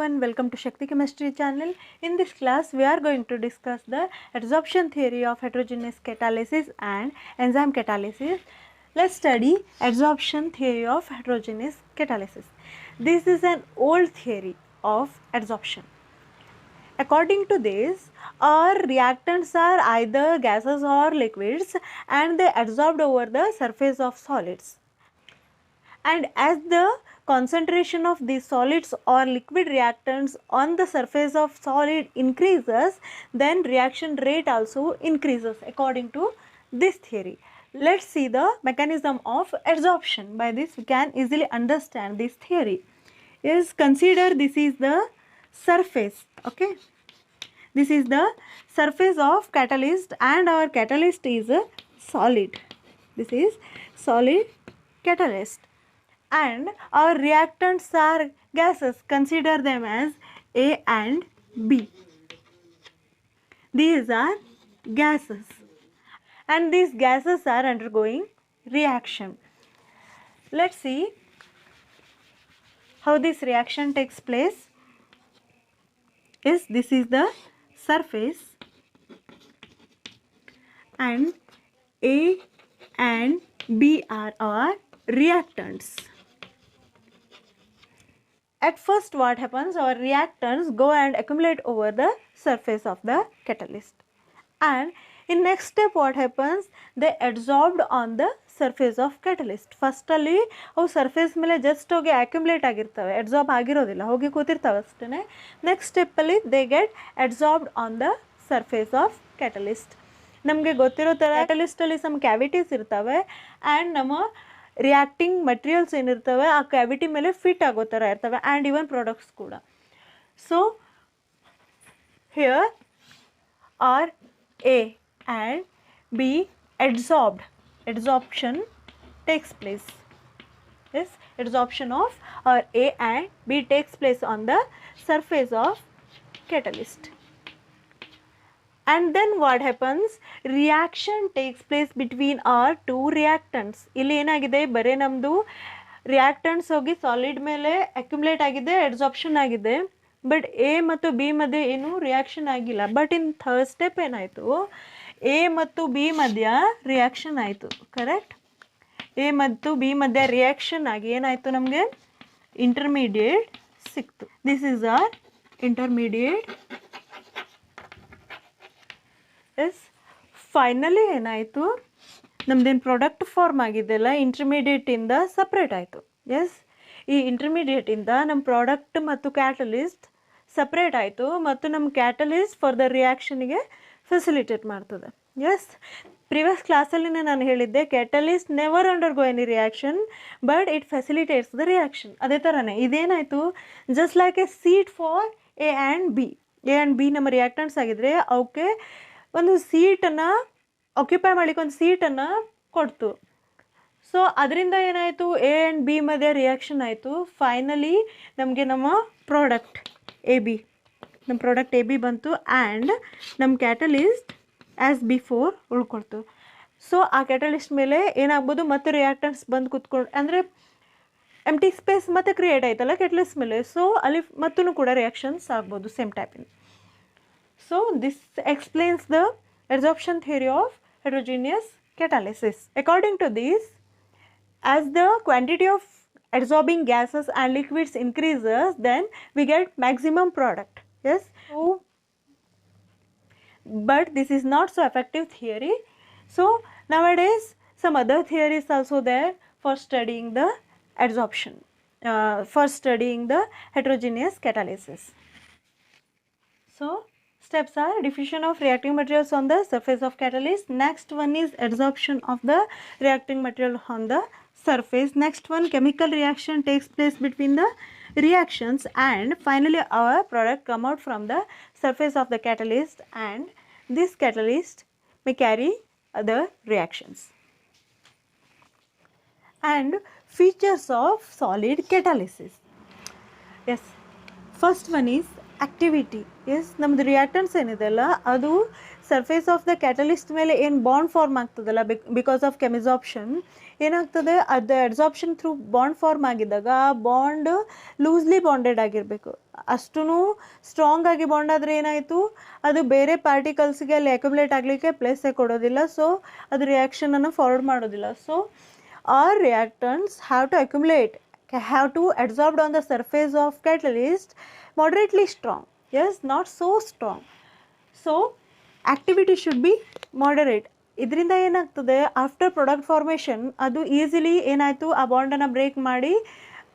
everyone, welcome to Shakti Chemistry channel. In this class we are going to discuss the adsorption theory of heterogeneous catalysis and enzyme catalysis. Let's study adsorption theory of heterogeneous catalysis. This is an old theory of adsorption. According to this, our reactants are either gases or liquids and they adsorbed over the surface of solids. And as the concentration of these solids or liquid reactants on the surface of solid increases, then reaction rate also increases according to this theory. Let's see the mechanism of adsorption. By this we can easily understand this theory. Consider this is the surface, okay. This is the surface of catalyst and our catalyst is a solid. This is solid catalyst. And our reactants are gases. Consider them as A and B. These are gases and these gases are undergoing reaction. Let's see how this reaction takes place. This is the surface and A and B are our reactants. At first what happens, our reactants go and accumulate over the surface of the catalyst, and in next step what happens, they adsorbed on the surface of catalyst. First ಅಲ್ಲಿ ಅವು surface ಮೇಲೆ just ಹೋಗಿ accumulate ಆಗಿರ್ತವೆ, adsorb ಆಗಿರೋದಿಲ್ಲ, ಹೋಗಿ ಕೂತಿರ್ತವೆ ಅಷ್ಟೇ. Next ಸ್ಟೆಪ್ಪಲ್ಲಿ they get adsorbed on the surface of catalyst. ನಮಗೆ ಗೊತ್ತಿರೋ ಥರ ಕ್ಯಾಟಲಿಸ್ಟಲ್ಲಿ ಸಮ್ ಕ್ಯಾವಿಟೀಸ್ ಇರ್ತವೆ ಆ್ಯಂಡ್ ನಮ್ಮ ರಿಯಾಕ್ಟಿಂಗ್ ಮಟೀರಿಯಲ್ಸ್ ಏನಿರ್ತವೆ ಆ ಕ್ಯಾವಿಟಿ ಮೇಲೆ ಫಿಟ್ ಆಗೋ ಥರ ಇರ್ತವೆ ಆ್ಯಂಡ್ ಇವನ್ ಪ್ರಾಡಕ್ಟ್ಸ್ ಕೂಡ. So here are A and B adsorbed. Adsorption takes place. Yes, adsorption of our A and B takes place on the surface of catalyst. And then what happens? Reaction takes place between our two reactants. ಇಲ್ಲಿ ಏನಾಗಿದೆ, ಬರೀ ನಮ್ಮದು reactants ಹೋಗಿ solid ಮೇಲೆ accumulate ಆಗಿದೆ, adsorption ಆಗಿದೆ. But A ಮತ್ತು B ಮಧ್ಯೆ ಏನು ರಿಯಾಕ್ಷನ್ ಆಗಿಲ್ಲ. ಬಟ್ ಇನ್ ಥರ್ಡ್ ಸ್ಟೆಪ್ ಏನಾಯಿತು, ಎ ಮತ್ತು ಬಿ ಮಧ್ಯ ರಿಯಾಕ್ಷನ್ ಆಯಿತು. ಕರೆಕ್ಟ್? ಎ ಮತ್ತು ಬಿ ಮಧ್ಯ ರಿಯಾಕ್ಷನ್ ಆಗಿ ಏನಾಯಿತು, ನಮಗೆ ಇಂಟರ್ಮೀಡಿಯೇಟ್ ಸಿಕ್ತು. This is our intermediate. Yes, finally ಏನಾಯಿತು, ನಮ್ದೇನು ಪ್ರಾಡಕ್ಟ್ ಫಾರ್ಮ್ ಆಗಿದೆಯಲ್ಲ ಇಂಟರ್ಮೀಡಿಯೇಟಿಂದ ಸಪ್ರೇಟ್ ಆಯಿತು. ಎಸ್, ಈ ಇಂಟರ್ಮೀಡಿಯೇಟಿಂದ ನಮ್ಮ ಪ್ರಾಡಕ್ಟ್ ಮತ್ತು ಕ್ಯಾಟಲಿಸ್ಟ್ ಸಪ್ರೇಟ್ ಆಯಿತು ಮತ್ತು ನಮ್ಮ ಕ್ಯಾಟಲಿಸ್ಟ್ ಫರ್ದರ್ ರಿಯಾಕ್ಷನ್ಗೆ ಫೆಸಿಲಿಟೇಟ್ ಮಾಡ್ತದೆ. ಎಸ್, ಪ್ರಿವಿಯಸ್ ಕ್ಲಾಸಲ್ಲಿ ನಾನು ಹೇಳಿದ್ದೆ catalyst never undergo any reaction but it facilitates the reaction. ಅದೇ ಥರನೇ ಇದೇನಾಯಿತು, just like a seat for A and B. A and B ನಮ್ಮ ರಿಯಾಕ್ಟೆಂಟ್ಸ್ ಆಗಿದ್ರೆ ಅವಕ್ಕೆ ಒಂದು ಸೀಟನ್ನು ಆಕ್ಯುಪೈ ಮಾಡಲಿಕ್ಕೆ ಒಂದು ಸೀಟನ್ನು ಕೊಡ್ತು. ಸೊ ಅದರಿಂದ ಏನಾಯಿತು, ಎ ಆ್ಯಂಡ್ ಬಿ ಮಧ್ಯೆ ರಿಯಾಕ್ಷನ್ ಆಯಿತು. ಫೈನಲಿ ನಮಗೆ ನಮ್ಮ ಪ್ರಾಡಕ್ಟ್ ಎ ಬಿ, ನಮ್ಮ ಪ್ರಾಡಕ್ಟ್ ಎ ಬಿ ಬಂತು ಆ್ಯಂಡ್ ನಮ್ಮ ಕ್ಯಾಟಲಿಸ್ಟ್ ಆ್ಯಸ್ ಬಿಫೋರ್ ಉಳ್ಕೊಳ್ತು. ಸೊ ಆ ಕ್ಯಾಟಲಿಸ್ಟ್ ಮೇಲೆ ಏನಾಗ್ಬೋದು, ಮತ್ತೆ ರಿಯಾಕ್ಟೆಂಟ್ಸ್ ಬಂದು ಕೂತ್ಕೊಂಡು, ಅಂದರೆ ಎಂಟಿ ಸ್ಪೇಸ್ ಮತ್ತೆ ಕ್ರಿಯೇಟ್ ಆಯ್ತಲ್ಲ ಕ್ಯಾಟಲಿಸ್ಟ್ ಮೇಲೆ. ಸೊ ಅಲ್ಲಿ ಮತ್ತೂ ಕೂಡ ರಿಯಾಕ್ಷನ್ಸ್ ಆಗ್ಬೋದು ಸೇಮ್ ಟೈಪಿನ. So this explains the adsorption theory of heterogeneous catalysis. According to this, as the quantity of adsorbing gases and liquids increases, then we get maximum product. Yes, so but this is not so effective theory. So nowadays some other theories also there for studying the adsorption, for studying the heterogeneous catalysis. So steps are diffusion of reacting materials on the surface of catalyst. Next one is adsorption of the reacting material on the surface. Next one, chemical reaction takes place between the reactions and finally our product come out from the surface of the catalyst and this catalyst may carry other reactions. And features of solid catalysis. Yes, first one is activity. Yes, ನಮ್ಮದು reactants ಏನಿದೆಯಲ್ಲ ಅದು surface of the catalyst ಮೇಲೆ ಏನು bond form ಆಗ್ತದಲ್ಲ, because of chemisorption ಏನಾಗ್ತದೆ, ಅದು adsorption through bond form ಆಗಿದ್ದಾಗ ಆ ಬಾಂಡ್ ಲೂಸ್ಲಿ ಬಾಂಡೆಡ್ ಆಗಿರಬೇಕು. ಅಷ್ಟೂ ಸ್ಟ್ರಾಂಗ್ ಆಗಿ ಬಾಂಡ್ ಆದರೆ ಏನಾಯಿತು, ಅದು ಬೇರೆ ಪಾರ್ಟಿಕಲ್ಸ್ಗೆ ಅಲ್ಲಿ ಅಕ್ಯುಮುಲೇಟ್ ಆಗಲಿಕ್ಕೆ ಪ್ಲೇಸೇ ಕೊಡೋದಿಲ್ಲ. ಸೊ ಅದು ರಿಯಾಕ್ಷನನ್ನು ಫಾರ್ವರ್ಡ್ ಮಾಡೋದಿಲ್ಲ. So our reactants have to accumulate, have to adsorbed on the surface of catalyst moderately strong. Yes, not so strong. So activity should be moderate. ಇದರಿಂದ ಏನಾಗ್ತದೆ, ಆಫ್ಟರ್ ಪ್ರಾಡಕ್ಟ್ ಫಾರ್ಮೇಷನ್ ಅದು easily ಏನಾಯಿತು, ಆ ಬಾಂಡನ್ನು break ಮಾಡಿ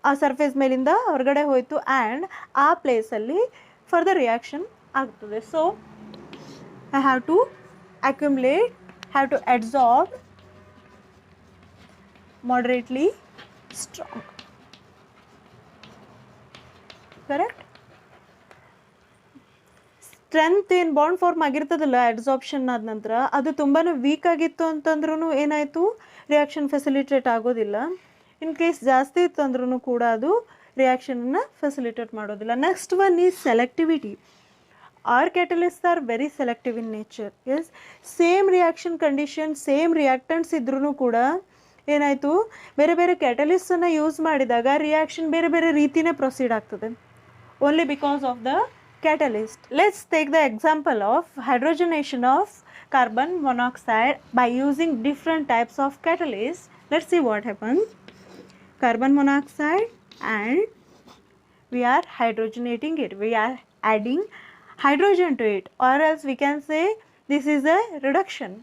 ಆ surface ಮೇಲಿಂದ ಹೊರಗಡೆ ಹೋಯಿತು ಆ್ಯಂಡ್ ಆ ಪ್ಲೇಸಲ್ಲಿ ಫರ್ದರ್ ರಿಯಾಕ್ಷನ್ ಆಗ್ತದೆ. So I have to accumulate, have to adsorb moderately strong. Correct? Strength ಏನು ಬಾಂಡ್ ಫಾರ್ಮ್ ಆಗಿರ್ತದಲ್ಲ ಅಡ್ಸಾರ್ಪ್ಷನ್ ಆದ ನಂತರ ಅದು ತುಂಬಾ ವೀಕ್ ಆಗಿತ್ತು ಅಂತಂದ್ರೂ ಏನಾಯಿತು, ರಿಯಾಕ್ಷನ್ ಫೆಸಿಲಿಟೇಟ್ ಆಗೋದಿಲ್ಲ. ಇನ್ ಕೇಸ್ ಜಾಸ್ತಿ ಇತ್ತು ಅಂದ್ರೂ ಕೂಡ ಅದು ರಿಯಾಕ್ಷನನ್ನು ಫೆಸಿಲಿಟೇಟ್ ಮಾಡೋದಿಲ್ಲ. Next one is selectivity. Our catalysts are very selective in nature. Yes, same reaction condition, same reactants ಇದ್ರೂ ಕೂಡ ಏನಾಯಿತು, ಬೇರೆ ಬೇರೆ ಕ್ಯಾಟಲಿಸ್ಟನ್ನು ಯೂಸ್ ಮಾಡಿದಾಗ ರಿಯಾಕ್ಷನ್ ಬೇರೆ ಬೇರೆ ರೀತಿಯೇ ಪ್ರೊಸೀಡ್ ಆಗ್ತದೆ, only because of the catalyst. Let's take the example of hydrogenation of carbon monoxide by using different types of catalysts. Let's see what happens. Carbon monoxide, and we are hydrogenating it. We are adding hydrogen to it, or else we can say this is a reduction.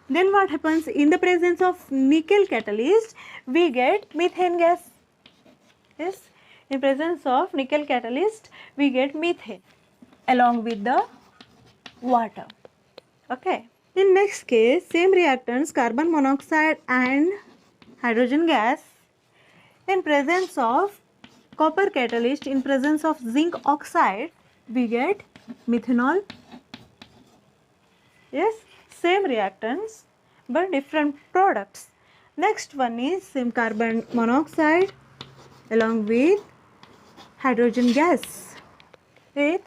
Then what happens, in the presence of nickel catalyst we get methane gas. Yes, in presence of nickel catalyst we get methane along with the water. Okay, in next case same reactants, carbon monoxide and hydrogen gas. In presence of copper catalyst, in presence of zinc oxide we get methanol. Yes, same reactants but different products. Next one is same carbon monoxide along with hydrogen gas. With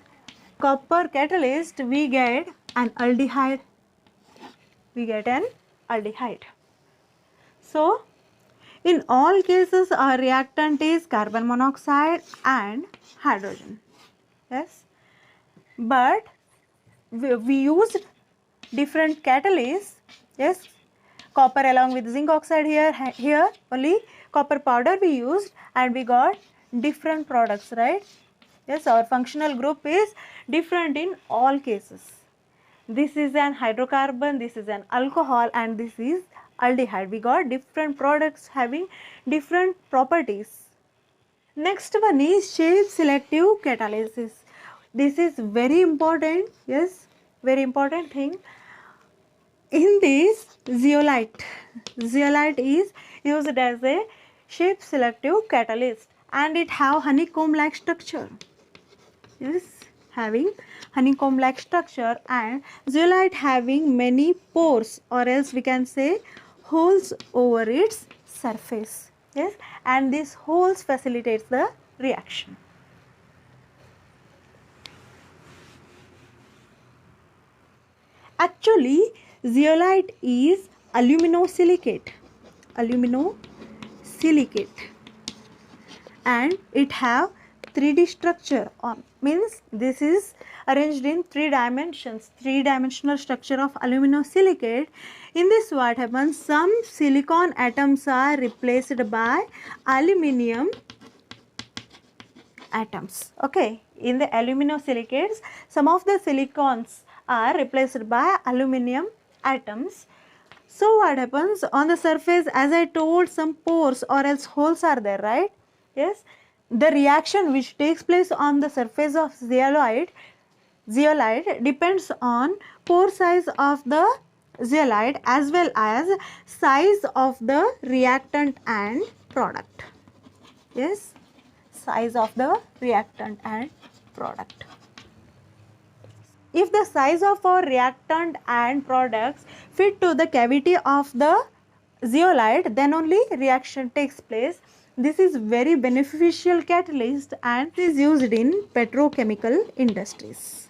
copper catalyst we get an aldehyde. We get an aldehyde. So in all cases our reactant is carbon monoxide and hydrogen. Yes, but we used different catalysts. Yes, copper along with zinc oxide, here only copper powder we used and we got different products, right? Yes, our functional group is different in all cases. This is an hydrocarbon, this is an alcohol, and this is aldehyde. We got different products having different properties. Next one is shape selective catalysis. This is very important. Yes, very important thing. In this zeolite is used as a shape selective catalyst and it have honeycomb like structure. Yes, having honeycomb like structure, and zeolite having many pores, or else we can say holes over its surface. Yes, and these holes facilitates the reaction. Actually zeolite is aluminosilicate and it have 3D structure, on means this is arranged in 3 dimensions, 3-dimensional structure of aluminosilicate. In this what happens, some silicon atoms are replaced by aluminum atoms. Okay, in the aluminosilicates some of the silicons are replaced by aluminum atoms. So what happens, on the surface, as I told, some pores or else holes are there, right? Yes, the reaction which takes place on the surface of zeolite depends on pore size of the zeolite as well as size of the reactant and product. Yes, size of the reactant and product. If the size of our reactant and products fit to the cavity of the zeolite, then only reaction takes place. This is very beneficial catalyst and is used in petrochemical industries.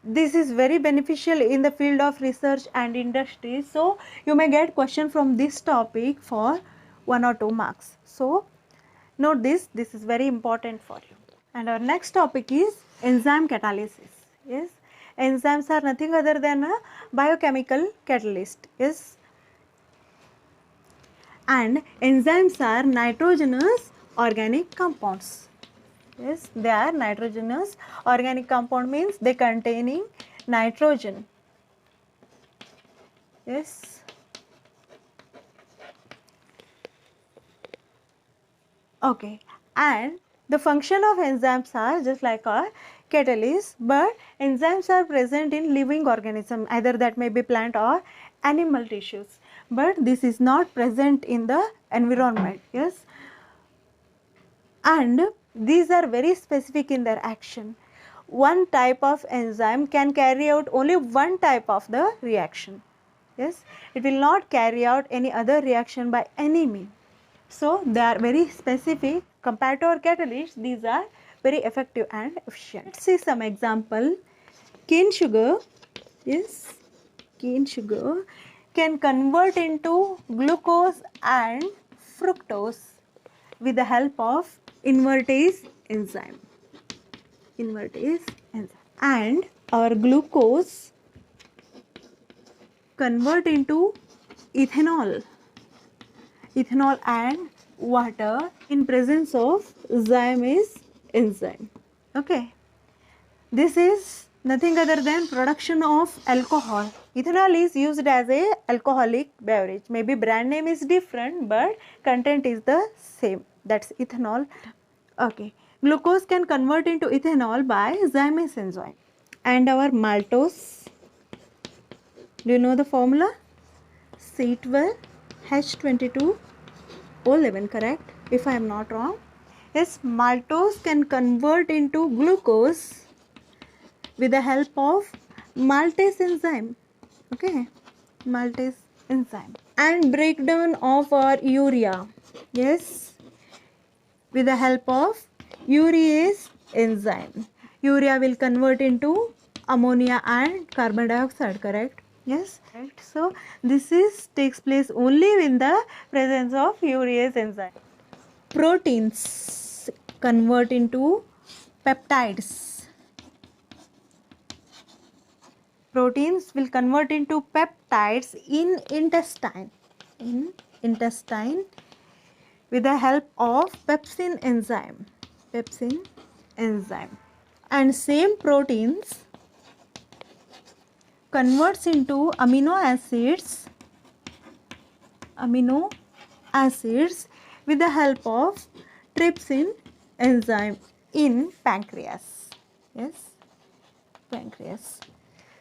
This is very beneficial in the field of research and industry. So you may get question from this topic for 1 or 2 marks. So note this is very important for you. And our next topic is enzyme catalysis. Yes, enzymes are nothing other than a biochemical catalyst. Yes, and enzymes are nitrogenous organic compounds. Yes, they are nitrogenous organic compound, means they containing nitrogen. Yes. Okay, and the function of enzymes are just like our catalyst, but enzymes are present in living organism, either that may be plant or animal tissues, but this is not present in the environment. Yes, and these are very specific in their action. One type of enzyme can carry out only one type of the reaction. Yes, it will not carry out any other reaction by any means. So they are very specific compared to our catalysts. These are very effective and efficient. Let's see some example. Cane sugar can convert into glucose and fructose with the help of invertase enzyme. And our glucose convert into ethanol and water in presence of Zymes enzyme. Okay, this is nothing other than production of alcohol. Ethanol is used as a alcoholic beverage. Maybe brand name is different, but content is the same. That's ethanol. Okay, glucose can convert into ethanol by Zymes enzyme. And our maltose, do you know the formula? C12H22O11, correct? If I am not wrong. Yes, maltose can convert into glucose with the help of maltase enzyme. Okay, maltase enzyme. And breakdown of our urea. Yes, with the help of urease enzyme. Urea will convert into ammonia and carbon dioxide, correct? Yes, right. So this takes place only in the presence of urease enzyme. Proteins convert into peptides. Proteins will convert into peptides in intestine. With the help of pepsin enzyme. And same proteins converts into amino acids with the help of trypsin enzyme in pancreas. Yes, pancreas.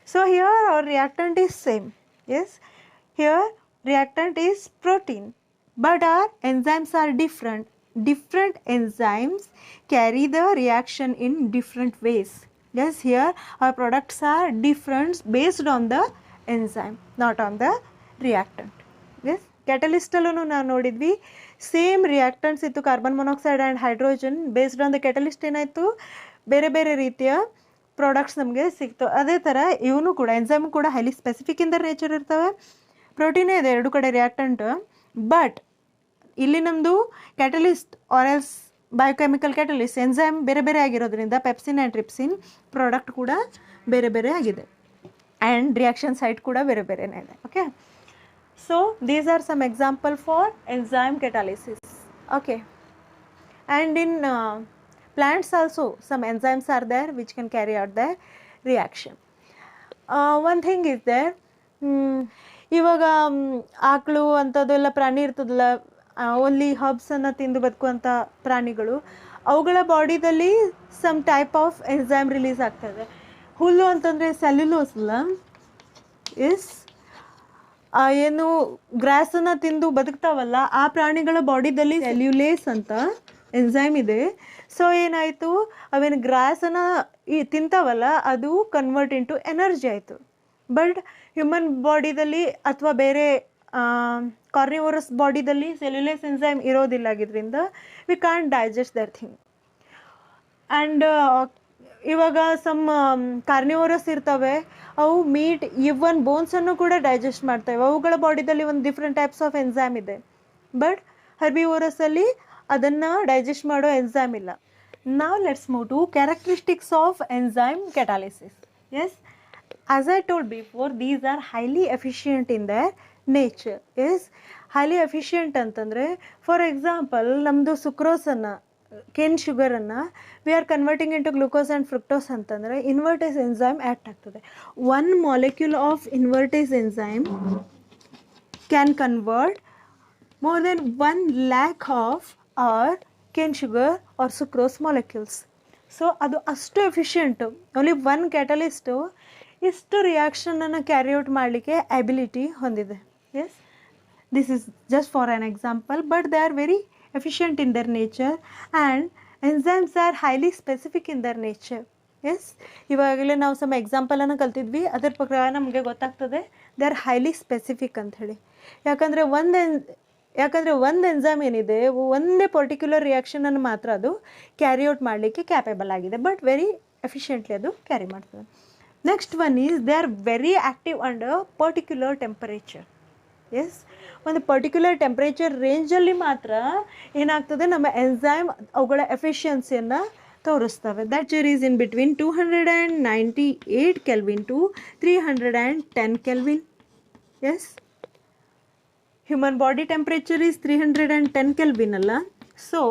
So here our reactant is same. Yes, here reactant is protein, but our enzymes are different. Different enzymes carry the reaction in different ways. Yes, here our products are different based on the enzyme, not on the reactant. Yes, catalyst alone ನಾವು ನೋಡಿದ್ವಿ same reactants ಇತ್ತು, carbon monoxide and hydrogen. Based on the catalyst ಏನಾಯಿತು, ಬೇರೆ ಬೇರೆ ರೀತಿಯ products ನಮಗೆ ಸಿಕ್ತು. ಅದೇ ಥರ ಇವನು ಕೂಡ ಎಂಜೈಮ್ ಕೂಡ highly specific in the nature ಇರ್ತವೆ. ಪ್ರೋಟೀನೇ ಇದೆ ಎರಡು ಕಡೆ ರಿಯಾಕ್ಟೆಂಟ್, ಬಟ್ ಇಲ್ಲಿ ನಮ್ಮದು catalyst or else biochemical catalyst enzyme ಬೇರೆ ಬೇರೆ ಆಗಿರೋದ್ರಿಂದ ಪೆಪ್ಸಿನ್ ಆ್ಯಂಡ್ ಟ್ರಿಪ್ಸಿನ್ ಪ್ರಾಡಕ್ಟ್ ಕೂಡ ಬೇರೆ ಬೇರೆ ಆಗಿದೆ ಆ್ಯಂಡ್ ರಿಯಾಕ್ಷನ್ ಸೈಟ್ ಕೂಡ ಬೇರೆ ಬೇರೆನೇ ಇದೆ. Okay, so these are some example for enzyme catalysis. Okay, and in plants also some enzymes are there which can carry out the reaction. One thing is there, ಇವಾಗ ಆಕಳು ಅಂಥದ್ದೆಲ್ಲ ಪ್ರಾಣಿ ಇರ್ತದಲ್ಲ, only ಹಬ್ಸನ್ನು ತಿಂದು ಬದುಕುವಂಥ ಪ್ರಾಣಿಗಳು, ಅವುಗಳ ಬಾಡಿದಲ್ಲಿ some type of enzyme release ಆಗ್ತದೆ. ಹುಲ್ಲು ಅಂತಂದರೆ ಸೆಲ್ಯುಲೋಸ್ ಅಲ್ಲ, ಎಸ್, ಏನು ಗ್ರಾಸನ್ನು ತಿಂದು ಬದುಕ್ತಾವಲ್ಲ ಆ ಪ್ರಾಣಿಗಳ ಬಾಡಿದಲ್ಲಿ ಸೆಲ್ಯುಲೇಸ್ ಅಂತ ಎಂಜೈಮ್ ಇದೆ. ಸೊ ಏನಾಯಿತು, ಅವೇನು ಗ್ರಾಸನ್ನು ಈ ತಿಂತಾವಲ್ಲ ಅದು ಕನ್ವರ್ಟ್ ಇಂಟು ಎನರ್ಜಿ ಆಯಿತು. ಬಟ್ ಹ್ಯೂಮನ್ ಬಾಡಿದಲ್ಲಿ ಅಥವಾ ಬೇರೆ ಕಾರ್ನಿವೋರಸ್ ಬಾಡಿದಲ್ಲಿ ಸೆಲ್ಯುಲೇಸ್ ಎನ್ಸೈಮ್ ಇರೋದಿಲ್ಲ, ಆಗಿದ್ರಿಂದ we can't digest that thing. And ಇವಾಗ ಸಮ್ ಕಾರ್ನಿವೋರಸ್ ಇರ್ತವೆ, ಅವು ಮೀಟ್ ಇವನ್ ಬೋನ್ಸನ್ನು ಕೂಡ ಡೈಜೆಸ್ಟ್ ಮಾಡ್ತವೆ. ಅವುಗಳ ಬಾಡಿದಲ್ಲಿ ಒಂದು ಡಿಫ್ರೆಂಟ್ ಟೈಪ್ಸ್ ಆಫ್ ಎನ್ಸೈಮ್ ಇದೆ. ಬಟ್ ಹರ್ಬಿವೋರಸಲ್ಲಿ ಅದನ್ನು ಡೈಜೆಸ್ಟ್ ಮಾಡೋ ಎನ್ಸೈಮ್ ಇಲ್ಲ. Now let's move to characteristics of enzyme catalysis. Yes, as I told before, these are highly efficient in their nature. Yes, highly efficient ಅಂತಂದರೆ for example ನಮ್ಮದು ಸುಕ್ರೋಸನ್ನು, cane ಶುಗರನ್ನು we are converting into glucose and fructose ಅಂತಂದರೆ invertase enzyme act ಆಗ್ತದೆ. 1 molecule of invertase enzyme can convert more than 1 lakh of our cane sugar or sucrose molecules. So ಅದು ಅಷ್ಟು efficient. Only 1 ಕ್ಯಾಟಲಿಸ್ಟು ಇಷ್ಟು ರಿಯಾಕ್ಷನನ್ನು ಕ್ಯಾರಿಔಟ್ ಮಾಡಲಿಕ್ಕೆ ability ಹೊಂದಿದೆ. Yes, this is just for an example, but they are very efficient in their nature and enzymes are highly specific in their nature. Yes, ಇವಾಗಲೇ ನಾವು ಸಮ ಎಕ್ಸಾಂಪಲನ್ನು ಕಲ್ತಿದ್ವಿ, ಅದರ ಪ್ರಕಾರ ನಮಗೆ ಗೊತ್ತಾಗ್ತದೆ ದೇ ಆರ್ ಹೈಲಿ ಸ್ಪೆಸಿಫಿಕ್ ಅಂಥೇಳಿ. ಯಾಕಂದರೆ ಒಂದು ಎನ್ಸೈಮ್ ಏನಿದೆ ಒಂದೇ ಪರ್ಟಿಕ್ಯುಲರ್ ರಿಯಾಕ್ಷನನ್ನು ಮಾತ್ರ ಅದು ಕ್ಯಾರಿಔಟ್ ಮಾಡಲಿಕ್ಕೆ ಕ್ಯಾಪೇಬಲ್ ಆಗಿದೆ, ಬಟ್ ವೆರಿ ಎಫಿಷಿಯೆಂಟ್ಲಿ ಅದು ಕ್ಯಾರಿ ಮಾಡ್ತದೆ. Next one is they are very active under particular temperature. Yes, ಒಂದು ಪರ್ಟಿಕ್ಯುಲರ್ ಟೆಂಪರೇಚರ್ ರೇಂಜಲ್ಲಿ ಮಾತ್ರ ಏನಾಗ್ತದೆ ನಮ್ಮ ಎನ್ಸೈಮ್ ಅವುಗಳ ಎಫಿಷಿಯನ್ಸಿಯನ್ನು ತೋರಿಸ್ತವೆ. That is in between 298 kelvin to 310 kelvin. Yes, human body temperature is 310 Kelvin ಅಲ್ಲ. So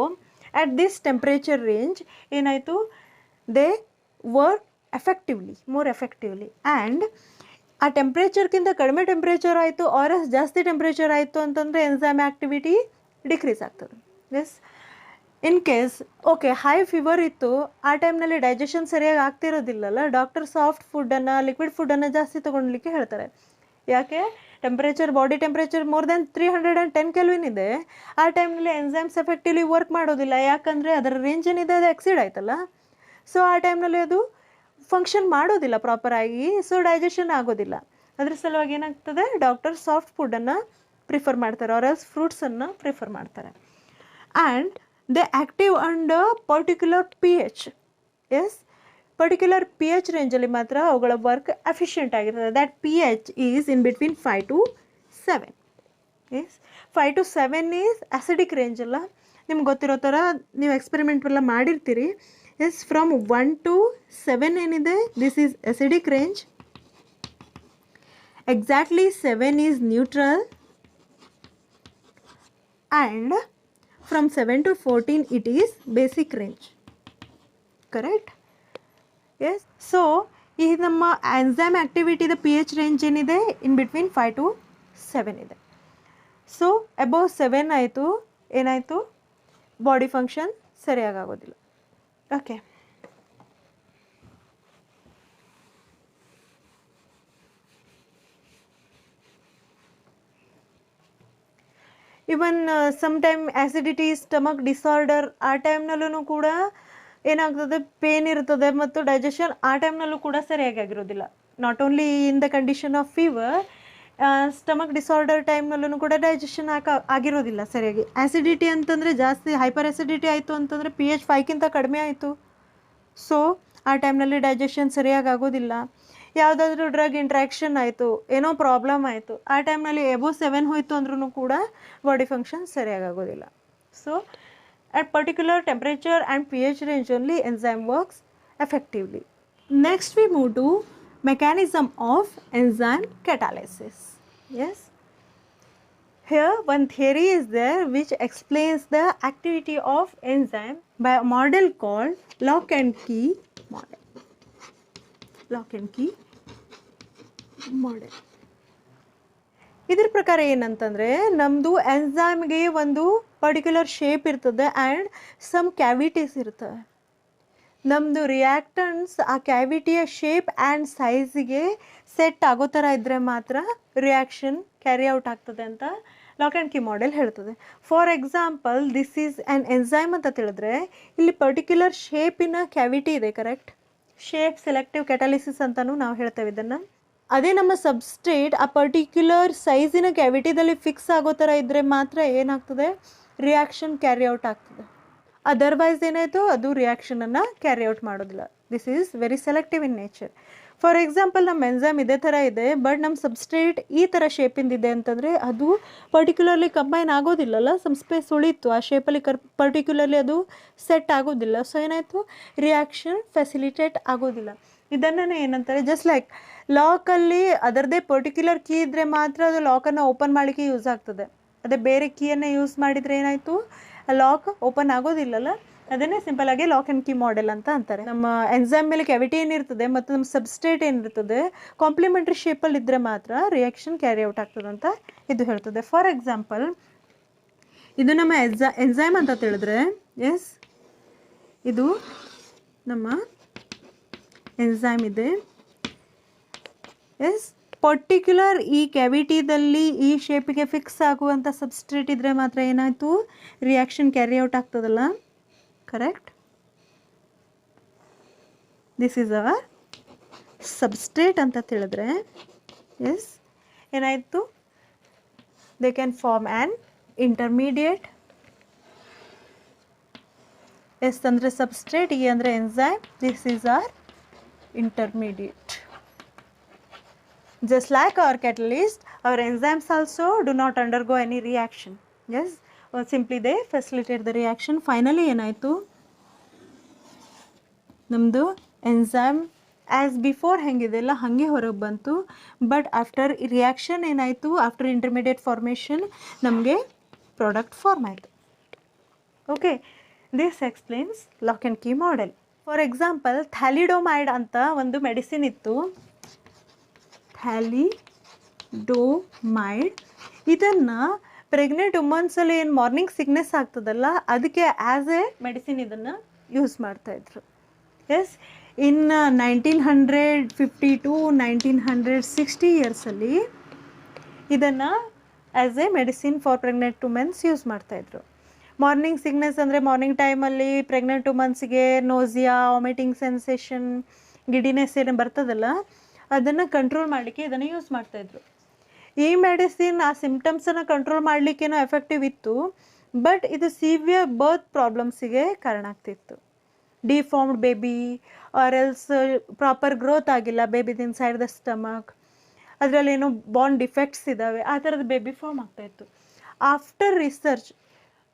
at this temperature range ಏನಾಯಿತು, they work effectively, more effectively. And ಆ ಟೆಂಪ್ರೇಚರ್ಗಿಂತ ಕಡಿಮೆ ಟೆಂಪ್ರೇಚರ್ ಆಯಿತು ಆರ್ ಜಾಸ್ತಿ ಟೆಂಪ್ರೇಚರ್ ಆಯಿತು ಅಂತಂದರೆ ಎನ್ಸೈಮ್ ಆ್ಯಕ್ಟಿವಿಟಿ ಡಿಕ್ರೀಸ್ ಆಗ್ತದೆ. Yes, in case okay high fever ಇತ್ತು, ಆ ಟೈಮ್ನಲ್ಲಿ ಡೈಜೆಷನ್ ಸರಿಯಾಗಿ ಆಗ್ತಿರೋದಿಲ್ಲಲ್ಲ, ಡಾಕ್ಟರ್ ಸಾಫ್ಟ್ ಫುಡ್ಡನ್ನು, ಲಿಕ್ವಿಡ್ ಫುಡ್ಡನ್ನು ಜಾಸ್ತಿ ತೊಗೊಳ್ಲಿಕ್ಕೆ ಹೇಳ್ತಾರೆ. ಯಾಕೆ, temperature, body temperature more than 310 kelvin ಇದೆ. ಆ ಟೈಮ್ನಲ್ಲಿ ಎನ್ಸೈಮ್ಸ್ ಎಫೆಕ್ಟಿವ್ಲಿ ವರ್ಕ್ ಮಾಡೋದಿಲ್ಲ, ಯಾಕಂದರೆ ಅದರ ರೇಂಜ್ ಏನಿದೆ ಅದು ಎಕ್ಸಿಡ್ ಆಯ್ತಲ್ಲ. ಸೊ ಆ ಟೈಮ್ನಲ್ಲಿ ಅದು ಫಂಕ್ಷನ್ ಮಾಡೋದಿಲ್ಲ ಪ್ರಾಪರಾಗಿ, ಸೊ ಡೈಜೆಷನ್ ಆಗೋದಿಲ್ಲ. ಅದ್ರ ಸಲುವಾಗಿ ಏನಾಗ್ತದೆ, ಡಾಕ್ಟರ್ ಸಾಫ್ಟ್ ಫುಡ್ಡನ್ನು ಪ್ರಿಫರ್ ಮಾಡ್ತಾರೆ, ಆರ್ ಎಲ್ಸ್ ಫ್ರೂಟ್ಸನ್ನು ಪ್ರಿಫರ್ ಮಾಡ್ತಾರೆ. And they active under particular pH. Yes, particular pH ರೇಂಜಲ್ಲಿ ಮಾತ್ರ ಅವುಗಳ ವರ್ಕ್ ಎಫಿಷಿಯೆಂಟ್ ಆಗಿರ್ತದೆ. That pH is in between 5 to 7. Yes, 5 to 7 is acidic range ಅಲ್ಲ, ನಿಮ್ಗೆ ಗೊತ್ತಿರೋ ಥರ ನೀವು ಎಕ್ಸ್ಪೆರಿಮೆಂಟ್ ಎಲ್ಲ ಮಾಡಿರ್ತೀರಿ. ಎಸ್, ಫ್ರಮ್ 1 to 7 ಏನಿದೆ, this is acidic range. Exactly 7 is neutral and from 7 to 14 it is basic range. Correct? Yes, so ಈ ನಮ್ಮ enzyme ಆ್ಯಕ್ಟಿವಿಟಿದ pH range ಏನಿದೆ ಇನ್ ಬಿಟ್ವೀನ್ 5 to 7 ಇದೆ. ಸೊ ಅಬೌವ್ 7 ಆಯಿತು, ಏನಾಯಿತು, ಬಾಡಿ ಫಂಕ್ಷನ್ ಸರಿಯಾಗೋದಿಲ್ಲ. Okay, even some time acidity, stomach disorder, ಆ ಟೈಮ್ನಲ್ಲೂ ಕೂಡ ಏನಾಗ್ತದೆ, ಪೇನ್ ಇರ್ತದೆ ಮತ್ತು ಡೈಜೆಷನ್ ಆ ಟೈಮ್ನಲ್ಲೂ ಕೂಡ ಸರಿಯಾಗಿ ಆಗಿರೋದಿಲ್ಲ. Not only in the condition of fever, stomach disorder ಟೈಮ್ನಲ್ಲೂ ಕೂಡ ಡೈಜೆಷನ್ ಆಗಿರೋದಿಲ್ಲ ಸರಿಯಾಗಿ. ಆ್ಯಸಿಡಿಟಿ ಅಂತಂದರೆ ಜಾಸ್ತಿ, ಹೈಪರ್ ಆ್ಯಸಿಡಿಟಿ ಆಯಿತು ಅಂತಂದರೆ pH 5ಗಿಂತ ಕಡಿಮೆ ಆಯಿತು, ಸೊ ಆ ಟೈಮ್ನಲ್ಲಿ ಡೈಜೆಷನ್ ಸರಿಯಾಗಿ ಆಗೋದಿಲ್ಲ. ಯಾವುದಾದ್ರೂ ಡ್ರಗ್ ಇಂಟ್ರಾಕ್ಷನ್ ಆಯಿತು, ಏನೋ ಪ್ರಾಬ್ಲಮ್ ಆಯಿತು, ಆ ಟೈಮ್ನಲ್ಲಿ ಎಬೋ 7 ಹೋಯಿತು ಅಂದ್ರೂ ಕೂಡ ಬಾಡಿ ಫಂಕ್ಷನ್ ಸರಿಯಾಗಿ ಆಗೋದಿಲ್ಲ. So at particular temperature and pH range only enzyme works effectively. Next we move to mechanism of enzyme catalysis. Yes, here one theory is there which explains the activity of enzyme by a model called lock and key model. Lock and key model. ಇದ್ರ ಪ್ರಕಾರ ಏನಂತಂದರೆ, ನಮ್ಮದು ಎನ್ಸೈಮ್ಗೆ ಒಂದು particular shape ಇರ್ತದೆ and some cavities ಇರ್ತವೆ. ನಮ್ಮದು reactance ಆ ಕ್ಯಾವಿಟಿಯ shape and ಸೈಜಿಗೆ set ಆಗೋ ಥರ ಇದ್ದರೆ ಮಾತ್ರ ರಿಯಾಕ್ಷನ್ ಕ್ಯಾರಿ ಔಟ್ ಆಗ್ತದೆ ಅಂತ ಲಾಕ್ ಆ್ಯಂಡ್ ಕೀ ಮಾಡೆಲ್ ಹೇಳ್ತದೆ. For example, this is an enzyme ಅಂತ ತಿಳಿದ್ರೆ ಇಲ್ಲಿ ಪರ್ಟಿಕ್ಯುಲರ್ ಶೇಪಿನ ಕ್ಯಾವಿಟಿ ಇದೆ, ಕರೆಕ್ಟ್? ಶೇಪ್ ಸೆಲೆಕ್ಟಿವ್ ಕ್ಯಾಟಲಿಸಿಸ್ ಅಂತಲೂ ನಾವು ಹೇಳ್ತೇವೆ ಇದನ್ನು. ಅದೇ ನಮ್ಮ ಸಬ್ಸ್ಟ್ರೇಟ್ ಆ ಪರ್ಟಿಕ್ಯುಲರ್ ಸೈಜಿನ ಕ್ಯಾವಿಟಿದಲ್ಲಿ ಫಿಕ್ಸ್ ಆಗೋ ಥರ ಇದ್ದರೆ ಮಾತ್ರ ಏನಾಗ್ತದೆ, ರಿಯಾಕ್ಷನ್ ಕ್ಯಾರಿ ಔಟ್ ಆಗ್ತದೆ. ಅದರ್ವೈಸ್ ಏನಾಯಿತು, ಅದು ರಿಯಾಕ್ಷನನ್ನು ಕ್ಯಾರಿ ಔಟ್ ಮಾಡೋದಿಲ್ಲ. This is very selective in nature. For example ನಮ್ಮ ಎನ್ಸೈಮ್ ಇದೇ ಥರ ಇದೆ, ಬಟ್ ನಮ್ಮ ಸಬ್ಸ್ಟ್ರೇಟ್ ಈ ಥರ ಶೇಪಿಂದಿದೆ ಅಂತಂದರೆ ಅದು ಪರ್ಟಿಕ್ಯುಲರ್ಲಿ ಕಂಬೈನ್ ಆಗೋದಿಲ್ಲಲ್ಲ, ಸಮ್ ಸ್ಪೇಸ್ ಉಳಿತು ಆ ಶೇಪಲ್ಲಿ ಪರ್ಟಿಕ್ಯುಲರ್ಲಿ ಅದು ಸೆಟ್ ಆಗೋದಿಲ್ಲ. ಸೊ ಏನಾಯಿತು, ರಿಯಾಕ್ಷನ್ ಫೆಸಿಲಿಟೇಟ್ ಆಗೋದಿಲ್ಲ. ಇದನ್ನೇ ಏನಂತಾರೆ, ಜಸ್ಟ್ ಲೈಕ್ ಲಾಕಲ್ಲಿ ಅದರದೇ ಪರ್ಟಿಕ್ಯುಲರ್ ಕೀ ಇದ್ದರೆ ಮಾತ್ರ ಅದು ಲಾಕನ್ನು ಓಪನ್ ಮಾಡಲಿಕ್ಕೆ ಯೂಸ್ ಆಗ್ತದೆ. ಅದೇ ಬೇರೆ ಕೀಯನ್ನು ಯೂಸ್ ಮಾಡಿದರೆ ಏನಾಯಿತು, ಲಾಕ್ ಓಪನ್ ಆಗೋದಿಲ್ಲಲ್ಲ. ಅದನ್ನೇ ಸಿಂಪಲ್ ಆಗಿ ಲಾಕ್ ಆ್ಯಂಡ್ ಕೀ ಮಾಡೆಲ್ ಅಂತ ಅಂತಾರೆ. ನಮ್ಮ ಎನ್ಸೈಮ್ ಮೇಲೆ ಕ್ಯಾವಿಟಿ ಏನಿರ್ತದೆ ಮತ್ತು ನಮ್ಮ ಸಬ್ಸ್ಟ್ರೇಟ್ ಏನಿರ್ತದೆ ಕಾಂಪ್ಲಿಮೆಂಟ್ರಿ ಶೇಪಲ್ಲಿ ಇದ್ದರೆ ಮಾತ್ರ ರಿಯಾಕ್ಷನ್ ಕ್ಯಾರಿ ಔಟ್ ಆಗ್ತದೆ ಅಂತ ಇದು ಹೇಳ್ತದೆ. ಫಾರ್ ಎಕ್ಸಾಂಪಲ್ ಇದು ನಮ್ಮ ಎನ್ಸೈಮ್ ಅಂತ ತಿಳಿದ್ರೆ, ಎಸ್ ಇದು ನಮ್ಮ ಎನ್ಸೈಮ್ ಇದೆ. ಎಸ್ ಪರ್ಟಿಕ್ಯುಲರ್ ಈ ಕ್ಯಾವಿಟಿದಲ್ಲಿ ಈ ಶೇಪಿಗೆ ಫಿಕ್ಸ್ ಆಗುವಂಥ ಸಬ್ಸ್ಟ್ರೇಟ್ ಇದ್ದರೆ ಮಾತ್ರ ಏನಾಯಿತು, ರಿಯಾಕ್ಷನ್ ಕ್ಯಾರಿ ಔಟ್ ಆಗ್ತದಲ್ಲ. Correct. This is our substrate ಅಂತ ತಿಳಿದ್ರೆ, ಎಸ್ ಏನಾಯಿತು, they can form an intermediate. Yes ಅಂದರೆ ಸಬ್ಸ್ಟ್ರೇಟ್, ಇ ಅಂದರೆ enzyme, this is our intermediate. Just like our catalyst, our enzymes also do not undergo any reaction. Yes, or simply they facilitate the reaction. Finally ಏನಾಯಿತು, ನಮ್ಮದು enzyme as before ಹೆಂಗಿದೆಲ್ಲ ಹಾಗೆ ಹೊರಗೆ ಬಂತು. But after reaction ಏನಾಯಿತು, after intermediate formation ನಮಗೆ product form ಆಯಿತು. Okay, this explains lock and key model. For example thalidomide ಅಂತ ಒಂದು ಮೆಡಿಸಿನ್ ಇತ್ತು. ಥ್ಯಾಲಿಡೋಮೈಡ್ ಇದನ್ನು ಪ್ರೆಗ್ನೆಂಟ್ ವುಮನ್ಸಲ್ಲಿ ಏನು ಮಾರ್ನಿಂಗ್ ಸಿಕ್ನೆಸ್ ಆಗ್ತದಲ್ಲ ಅದಕ್ಕೆ ಆ್ಯಸ್ ಎ ಮೆಡಿಸಿನ್ ಇದನ್ನು ಯೂಸ್ ಮಾಡ್ತಾಯಿದ್ರು. ಎಸ್, ಇನ್ 1950 to 1960 ಇಯರ್ಸಲ್ಲಿ ಇದನ್ನು as A medicine for pregnant womens use ಮಾಡ್ತಾಯಿದ್ರು. ಮಾರ್ನಿಂಗ್ ಸಿಕ್ನೆಸ್ ಅಂದರೆ ಮಾರ್ನಿಂಗ್ ಟೈಮಲ್ಲಿ ಪ್ರೆಗ್ನೆಂಟ್ ವುಮನ್ಸ್ಗೆ ನೋಸಿಯಾ, ವಾಮಿಟಿಂಗ್ ಸೆನ್ಸೇಷನ್, ಗಿಡಿನೆಸ್ ಏನು ಬರ್ತದಲ್ಲ ಅದನ್ನು ಕಂಟ್ರೋಲ್ ಮಾಡಲಿಕ್ಕೆ ಇದನ್ನು ಯೂಸ್ ಮಾಡ್ತಾಯಿದ್ರು. ಈ ಮೆಡಿಸಿನ್ ಆ ಸಿಮ್ಟಮ್ಸನ್ನು ಕಂಟ್ರೋಲ್ ಮಾಡಲಿಕ್ಕೇನೋ ಎಫೆಕ್ಟಿವ್ ಇತ್ತು, ಬಟ್ ಇದು ಸಿವಿಯರ್ ಬರ್ತ್ ಪ್ರಾಬ್ಲಮ್ಸಿಗೆ ಕಾರಣ ಆಗ್ತಿತ್ತು. Deformed baby or else proper growth ಆಗಿಲ್ಲ ಬೇಬಿದು ಇನ್ಸೈಡ್ ದ ಸ್ಟಮಕ್, ಅದರಲ್ಲೇನೋ ಬಾರ್ನ್ ಡಿಫೆಕ್ಟ್ಸ್ ಇದ್ದಾವೆ, ಆ ಥರದ ಬೇಬಿ ಫಾರ್ಮ್ ಆಗ್ತಾಯಿತ್ತು. ಆಫ್ಟರ್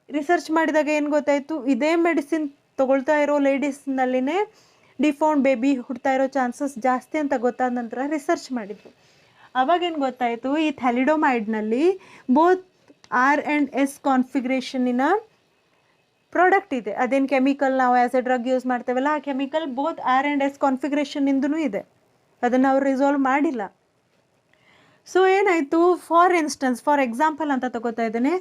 ರಿಸರ್ಚ್ ಮಾಡಿದಾಗ ಏನು ಗೊತ್ತಾಯಿತು, ಇದೇ ಮೆಡಿಸಿನ್ ತೊಗೊಳ್ತಾ ಇರೋ ಲೇಡೀಸ್ನಲ್ಲಿನೇ ಡಿಫಾರ್ಮ್ ಬೇಬಿ ಹುಡ್ತಾ ಇರೋ ಚಾನ್ಸಸ್ ಜಾಸ್ತಿ ಅಂತ ಗೊತ್ತಾದ ನಂತರ ರಿಸರ್ಚ್ ಮಾಡಿದರು. ಅವಾಗೇನು ಗೊತ್ತಾಯಿತು, ಈ ಥ್ಯಾಲಿಡೋಮೈಡ್ನಲ್ಲಿ ಬೋತ್ R&S ಕಾನ್ಫಿಗ್ರೇಷನಿನ ಪ್ರಾಡಕ್ಟ್ ಇದೆ. ಅದೇನು ಕೆಮಿಕಲ್ ನಾವು ಆ್ಯಸ್ ಎ ಡ್ರಗ್ ಯೂಸ್ ಮಾಡ್ತೇವಲ್ಲ ಆ ಕೆಮಿಕಲ್ ಬೋತ್ R&S ಕಾನ್ಫಿಗ್ರೇಷನಿಂದನೂ ಇದೆ, ಅದನ್ನು ಅವ್ರು ರಿಸಾಲ್ವ್ ಮಾಡಿಲ್ಲ. ಸೊ ಏನಾಯಿತು, ಫಾರ್ ಎಕ್ಸಾಂಪಲ್ ಅಂತ ತಗೋತಾ ಇದ್ದೇನೆ,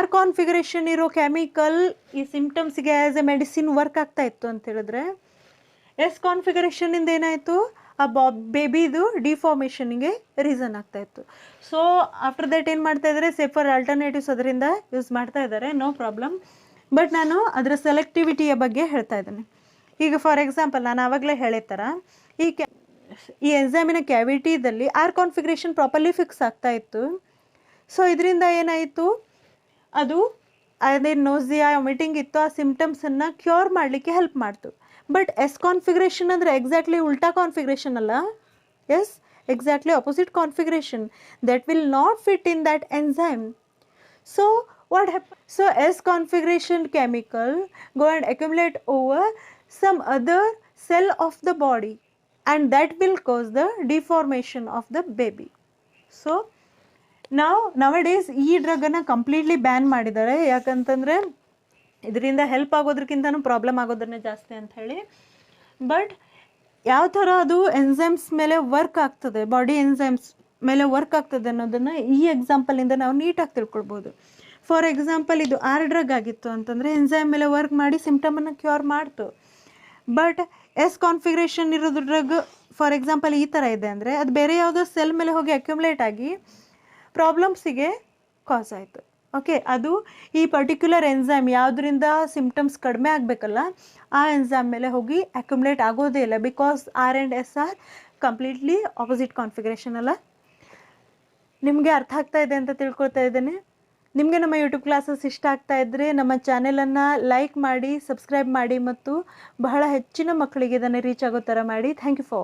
R ಕಾನ್ಫಿಗರೇಷನ್ ಇರೋ ಕೆಮಿಕಲ್ ಈ ಸಿಮ್ಟಮ್ಸ್ಗೆ ಆ್ಯಸ್ ಎ ಮೆಡಿಸಿನ್ ವರ್ಕ್ ಆಗ್ತಾ ಇತ್ತು ಅಂತ ಹೇಳಿದ್ರೆ, S ಕಾನ್ಫಿಗರೇಷನಿಂದ ಏನಾಯಿತು, ಆ ಬೇಬಿದು ಡಿಫಾರ್ಮೇಷನ್ಗೆ ರೀಸನ್ ಆಗ್ತಾಯಿತ್ತು. ಸೊ ಆಫ್ಟರ್ ದಟ್ ಏನು ಮಾಡ್ತಾಯಿದ್ದಾರೆ, ಸೇಫರ್ ಆಲ್ಟರ್ನೇಟಿವ್ಸ್ ಅದರಿಂದ ಯೂಸ್ ಮಾಡ್ತಾ ಇದ್ದಾರೆ, ನೋ ಪ್ರಾಬ್ಲಮ್. ಬಟ್ ನಾನು ಅದರ ಸೆಲೆಕ್ಟಿವಿಟಿಯ ಬಗ್ಗೆ ಹೇಳ್ತಾ ಇದ್ದೇನೆ. ಈಗ ಫಾರ್ ಎಕ್ಸಾಂಪಲ್ ನಾನು ಆವಾಗಲೇ ಹೇಳಿದ ಥರ ಈ ಎನ್ಸೈಮಿನ ಕ್ಯಾವಿಟಿದಲ್ಲಿ R ಕಾನ್ಫಿಗರೇಷನ್ ಪ್ರಾಪರ್ಲಿ ಫಿಕ್ಸ್ ಆಗ್ತಾ ಇತ್ತು. ಸೊ ಇದರಿಂದ ಏನಾಯಿತು, ಅದು ಅದೇನು ನೋಸಿಯಾ ವಾಮಿಟಿಂಗ್ ಇತ್ತು ಆ ಸಿಮ್ಟಮ್ಸನ್ನು ಕ್ಯೂರ್ ಮಾಡಲಿಕ್ಕೆ ಹೆಲ್ಪ್ ಮಾಡ್ತು. ಬಟ್ S ಕಾನ್ಫಿಗರೇಷನ್ ಅಂದರೆ ಎಕ್ಸಾಕ್ಟ್ಲಿ ಉಲ್ಟಾ ಕಾನ್ಫಿಗರೇಷನ್ ಅಲ್ಲ. Yes, exactly opposite configuration that will not fit in that enzyme. So what happens? So S configuration chemical go and accumulate over some other cell of the body and that will cause the deformation of the baby. So nowadays ಈ ಡ್ರಗನ್ನು completely ban ಮಾಡಿದ್ದಾರೆ. ಯಾಕಂತಂದರೆ ಇದರಿಂದ help ಆಗೋದ್ರಕ್ಕಿಂತನೂ problem ಆಗೋದನ್ನೇ ಜಾಸ್ತಿ ಅಂತ ಹೇಳಿ. But ಯಾವ ಥರ ಅದು ಎನ್ಸೈಮ್ಸ್ ಮೇಲೆ ವರ್ಕ್ ಆಗ್ತದೆ, ಬಾಡಿ ಎನ್ಸೈಮ್ಸ್ ಮೇಲೆ ವರ್ಕ್ ಆಗ್ತದೆ ಅನ್ನೋದನ್ನು ಈ ಎಕ್ಸಾಂಪಲಿಂದ ನಾವು ನೀಟಾಗಿ ತಿಳ್ಕೊಳ್ಬೋದು. ಫಾರ್ ಎಕ್ಸಾಂಪಲ್ ಇದು R ಡ್ರಗ್ ಆಗಿತ್ತು ಅಂತಂದರೆ ಎನ್ಸೈಮ್ ಮೇಲೆ ವರ್ಕ್ ಮಾಡಿ ಸಿಮ್ಟಮನ್ನು ಕ್ಯೂರ್ ಮಾಡ್ತು. ಬಟ್ S ಕಾನ್ಫಿಗರೇಷನ್ ಇರೋದು ಡ್ರಗ್ ಫಾರ್ ಎಕ್ಸಾಂಪಲ್ ಈ ಥರ ಇದೆ ಅಂದರೆ ಅದು ಬೇರೆ ಯಾವುದೋ ಸೆಲ್ ಮೇಲೆ ಹೋಗಿ ಅಕ್ಯುಮುಲೇಟ್ ಆಗಿ ಪ್ರಾಬ್ಲಮ್ಸಿಗೆ ಕಾಸ್ ಆಯಿತು. ಓಕೆ, ಅದು ಈ ಪರ್ಟಿಕ್ಯುಲರ್ ಎನ್ಸೈಮ್ ಯಾವುದರಿಂದ ಸಿಮ್ಟಮ್ಸ್ ಕಡಿಮೆ ಆಗಬೇಕಲ್ಲ, ಆ ಎನ್ಸೈಮ್ ಮೇಲೆ ಹೋಗಿ ಅಕ್ಯುಮುಲೇಟ್ ಆಗೋದೇ ಇಲ್ಲ. Because R and S are completely opposite configuration ಅಲ್ಲ. ನಿಮಗೆ ಅರ್ಥ ಆಗ್ತಾ ಇದೆ ಅಂತ ತಿಳ್ಕೊಳ್ತಾ ಇದ್ದೇನೆ. ನಿಮಗೆ ನಮ್ಮ ಯೂಟ್ಯೂಬ್ ಕ್ಲಾಸಸ್ ಇಷ್ಟ ಆಗ್ತಾ ಇದ್ದರೆ ನಮ್ಮ ಚಾನೆಲನ್ನು ಲೈಕ್ ಮಾಡಿ, ಸಬ್ಸ್ಕ್ರೈಬ್ ಮಾಡಿ ಮತ್ತು ಬಹಳ ಹೆಚ್ಚಿನ ಮಕ್ಕಳಿಗೆ ಇದನ್ನು ರೀಚ್ ಆಗೋ ಥರ ಮಾಡಿ. Thank you for